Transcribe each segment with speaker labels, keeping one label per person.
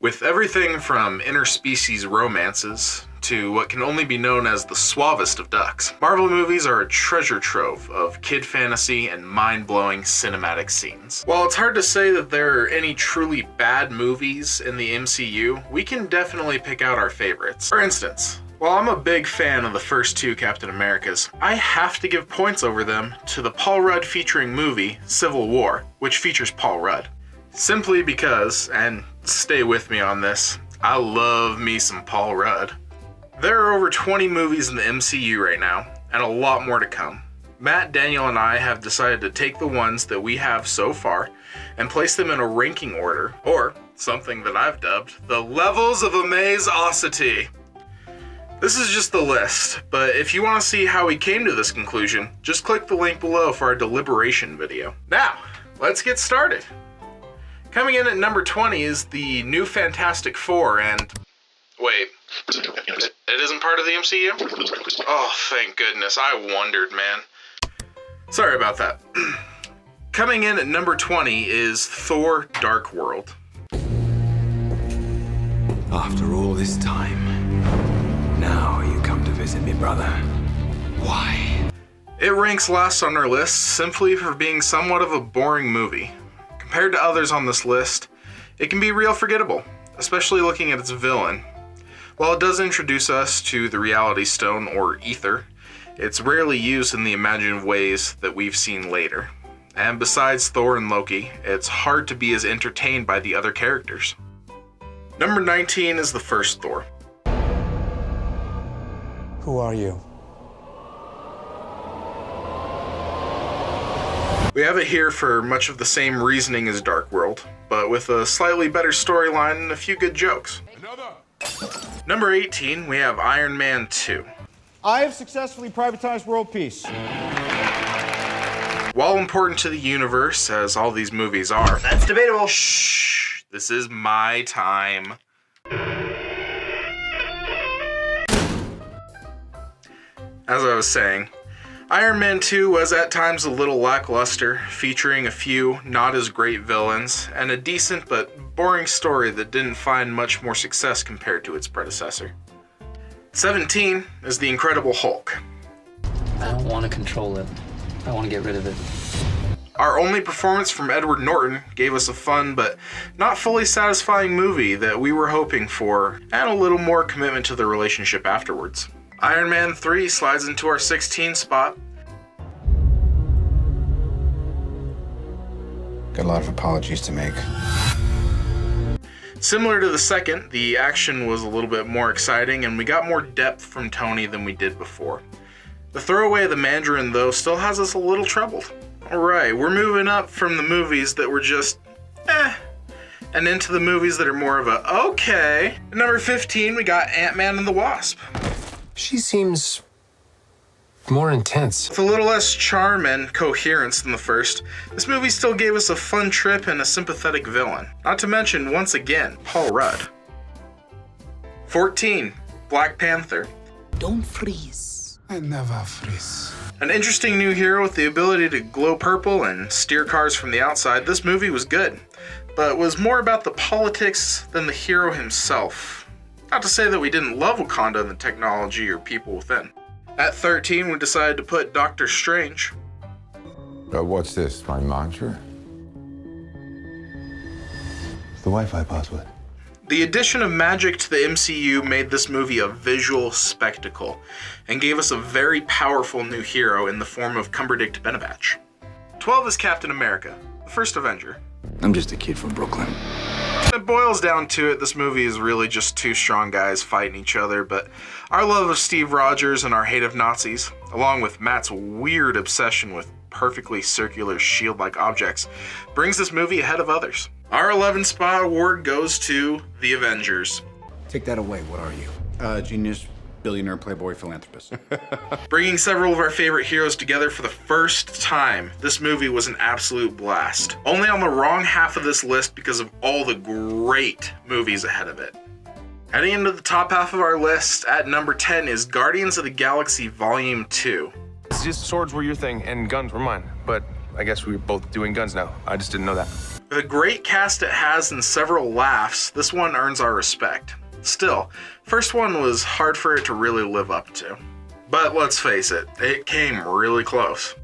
Speaker 1: With everything from interspecies romances to what can only be known as the suavest of ducks, Marvel movies are a treasure trove of kid fantasy and mind-blowing cinematic scenes. While it's hard to say that there are any truly bad movies in the MCU, we can definitely pick out our favorites. For instance, while I'm a big fan of the first two Captain Americas, I have to give points over them to the Paul Rudd featuring movie Civil War, which features Paul Rudd. Simply because, and stay with me on this, I love me some Paul Rudd. There are over 20 movies in the MCU right now, and a lot more to come. Matt, Daniel, and I have decided to take the ones that we have so far and place them in a ranking order, or something that I've dubbed the levels of amaze-ocity. This is just the list, but if you want to see how we came to this conclusion, just click the link below for our deliberation video. Now, let's get started. Coming in at number 20 is the new Fantastic Four, and... wait, it isn't part of the MCU? Oh, thank goodness, I wondered, man. Sorry about that. Coming in at number 20 is Thor Dark World.
Speaker 2: After all this time, now you come to visit me, brother. Why?
Speaker 1: It ranks last on our list simply for being somewhat of a boring movie. Compared to others on this list, it can be real forgettable, especially looking at its villain. While it does introduce us to the Reality Stone, or Ether, it's rarely used in the imaginative ways that we've seen later. And besides Thor and Loki, it's hard to be as entertained by the other characters. Number 19 is the first Thor.
Speaker 3: Who are you?
Speaker 1: We have it here for much of the same reasoning as Dark World, but with a slightly better storyline and a few good jokes. Number 18, we have Iron Man 2.
Speaker 4: I have successfully privatized world peace.
Speaker 1: While important to the universe, as all these movies are...
Speaker 5: That's debatable.
Speaker 1: Shh, this is my time. As I was saying, Iron Man 2 was at times a little lackluster, featuring a few not as great villains, and a decent but boring story that didn't find much more success compared to its predecessor. 17 is The Incredible Hulk.
Speaker 6: I don't want to control it. I want to get rid of it.
Speaker 1: Our only performance from Edward Norton gave us a fun but not fully satisfying movie that we were hoping for, and a little more commitment to the relationship afterwards. Iron Man 3 slides into our 16 spot.
Speaker 3: Got a lot of apologies to make.
Speaker 1: Similar to the second, the action was a little bit more exciting and we got more depth from Tony than we did before. The throwaway of the Mandarin, though, still has us a little troubled. Alright, we're moving up from the movies that were just and into the movies that are more of a okay. At number 15, we got Ant-Man and the Wasp.
Speaker 2: She seems more intense.
Speaker 1: With a little less charm and coherence than the first, this movie still gave us a fun trip and a sympathetic villain. Not to mention, once again, Paul Rudd. 14, Black Panther.
Speaker 7: Don't freeze.
Speaker 3: I never freeze.
Speaker 1: An interesting new hero with the ability to glow purple and steer cars from the outside, this movie was good, but was more about the politics than the hero himself. Not to say that we didn't love Wakanda and the technology or people within. At 13, we decided to put Doctor Strange.
Speaker 8: What's this, my mantra? Is the Wi-Fi password?
Speaker 1: The addition of magic to the MCU made this movie a visual spectacle, and gave us a very powerful new hero in the form of Cumberdict Bennebatch. 12 is Captain America, the first Avenger.
Speaker 3: I'm just a kid from Brooklyn.
Speaker 1: It boils down to it, this movie is really just two strong guys fighting each other, but our love of Steve Rogers and our hate of Nazis, along with Matt's weird obsession with perfectly circular shield-like objects, brings this movie ahead of others. Our 11 spot award goes to The Avengers.
Speaker 4: Take that away, what are you? Genius, billionaire, playboy, philanthropist.
Speaker 1: Bringing several of our favorite heroes together for the first time, this movie was an absolute blast. Only on the wrong half of this list because of all the great movies ahead of it. Heading into the top half of our list, at number 10 is Guardians of the Galaxy Volume 2.
Speaker 9: It's just swords were your thing and guns were mine, but I guess we're both doing guns now. I just didn't know that.
Speaker 1: With a great cast it has and several laughs, this one earns our respect. Still, first one was hard for it to really live up to. But let's face it, it came really close.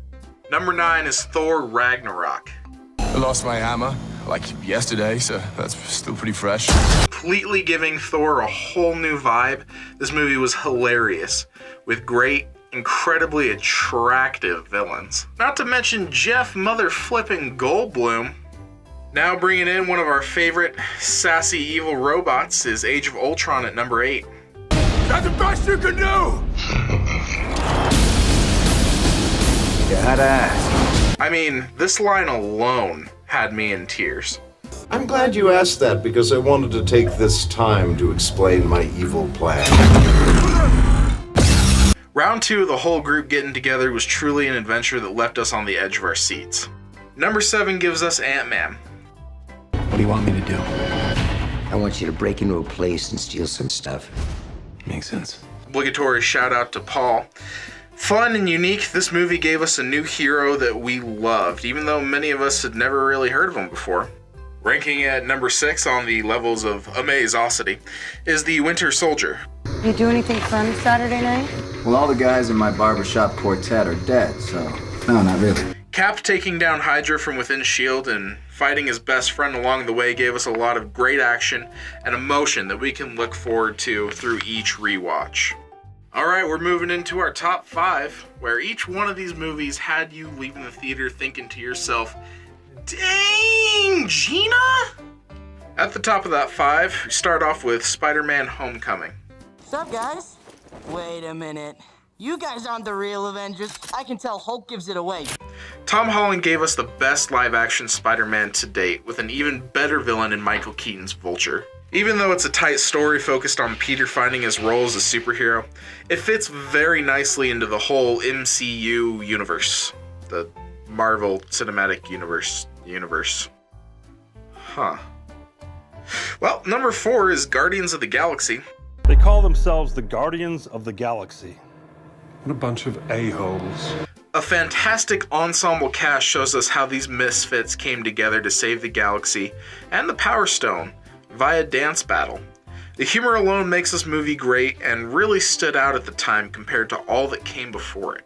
Speaker 1: Number 9 is Thor Ragnarok.
Speaker 5: I lost my hammer, like yesterday, so that's still pretty fresh.
Speaker 1: Completely giving Thor a whole new vibe, this movie was hilarious, with great, incredibly attractive villains. Not to mention Jeff mother-flipping Goldblum. Now bringing in one of our favorite sassy evil robots is Age of Ultron at number 8.
Speaker 5: That's the best you can do!
Speaker 2: You had to ask.
Speaker 1: I mean, this line alone had me in tears.
Speaker 9: I'm glad you asked that because I wanted to take this time to explain my evil plan.
Speaker 1: Round 2 of the whole group getting together was truly an adventure that left us on the edge of our seats. Number 7 gives us Ant-Man.
Speaker 3: What do you want me to do?
Speaker 10: I want you to break into a place and steal some stuff.
Speaker 3: Makes sense.
Speaker 1: Obligatory shout out to Paul. Fun and unique, this movie gave us a new hero that we loved, even though many of us had never really heard of him before. Ranking at number 6 on the levels of amazosity is the Winter Soldier.
Speaker 11: You do anything fun Saturday night?
Speaker 2: Well, all the guys in my barbershop quartet are dead, so no, not really.
Speaker 1: Cap taking down Hydra from within S.H.I.E.L.D. and fighting his best friend along the way gave us a lot of great action and emotion that we can look forward to through each rewatch. Alright, we're moving into our top 5, where each one of these movies had you leaving the theater thinking to yourself, dang, Gina? At the top of that 5, we start off with Spider-Man Homecoming.
Speaker 12: What's up, guys? Wait a minute. You guys aren't the real Avengers. I can tell Hulk gives it away.
Speaker 1: Tom Holland gave us the best live-action Spider-Man to date, with an even better villain in Michael Keaton's Vulture. Even though it's a tight story focused on Peter finding his role as a superhero, it fits very nicely into the whole MCU universe. The Marvel Cinematic Universe. Huh. Well, number 4 is Guardians of the Galaxy.
Speaker 13: They call themselves the Guardians of the Galaxy.
Speaker 14: What a bunch of a-holes.
Speaker 1: A fantastic ensemble cast shows us how these misfits came together to save the galaxy and the Power Stone via dance battle. The humor alone makes this movie great and really stood out at the time compared to all that came before it.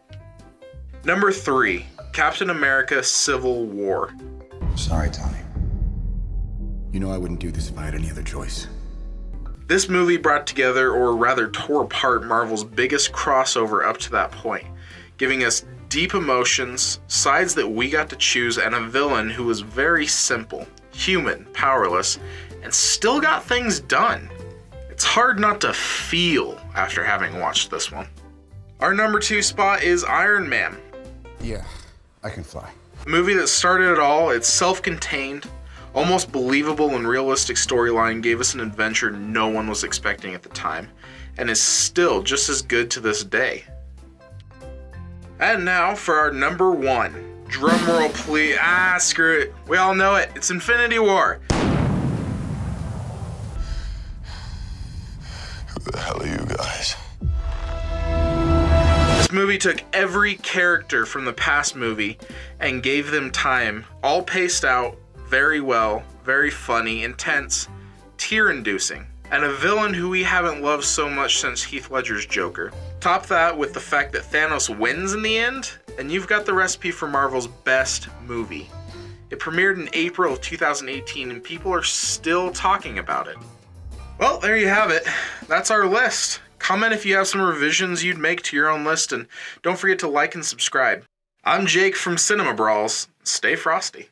Speaker 1: Number 3, Captain America Civil War.
Speaker 3: Sorry, Tony.
Speaker 4: You know I wouldn't do this if I had any other choice.
Speaker 1: This movie brought together, or rather tore apart, Marvel's biggest crossover up to that point, giving us deep emotions, sides that we got to choose, and a villain who was very simple, human, powerless, and still got things done. It's hard not to feel after having watched this one. Our number 2 spot is Iron Man.
Speaker 4: Yeah, I can fly.
Speaker 1: A movie that started it all, it's self-contained, almost believable and realistic storyline gave us an adventure no one was expecting at the time, and is still just as good to this day. And now for our number 1. Drumroll please. Screw it. We all know it. It's Infinity War.
Speaker 5: Who the hell are you guys?
Speaker 1: This movie took every character from the past movie and gave them time, all paced out very well, very funny, intense, tear-inducing, and a villain who we haven't loved so much since Heath Ledger's Joker. Top that with the fact that Thanos wins in the end, and you've got the recipe for Marvel's best movie. It premiered in April of 2018 and people are still talking about it. Well, there you have it. That's our list. Comment if you have some revisions you'd make to your own list, and don't forget to like and subscribe. I'm Jake from Cinema Brawls. Stay frosty.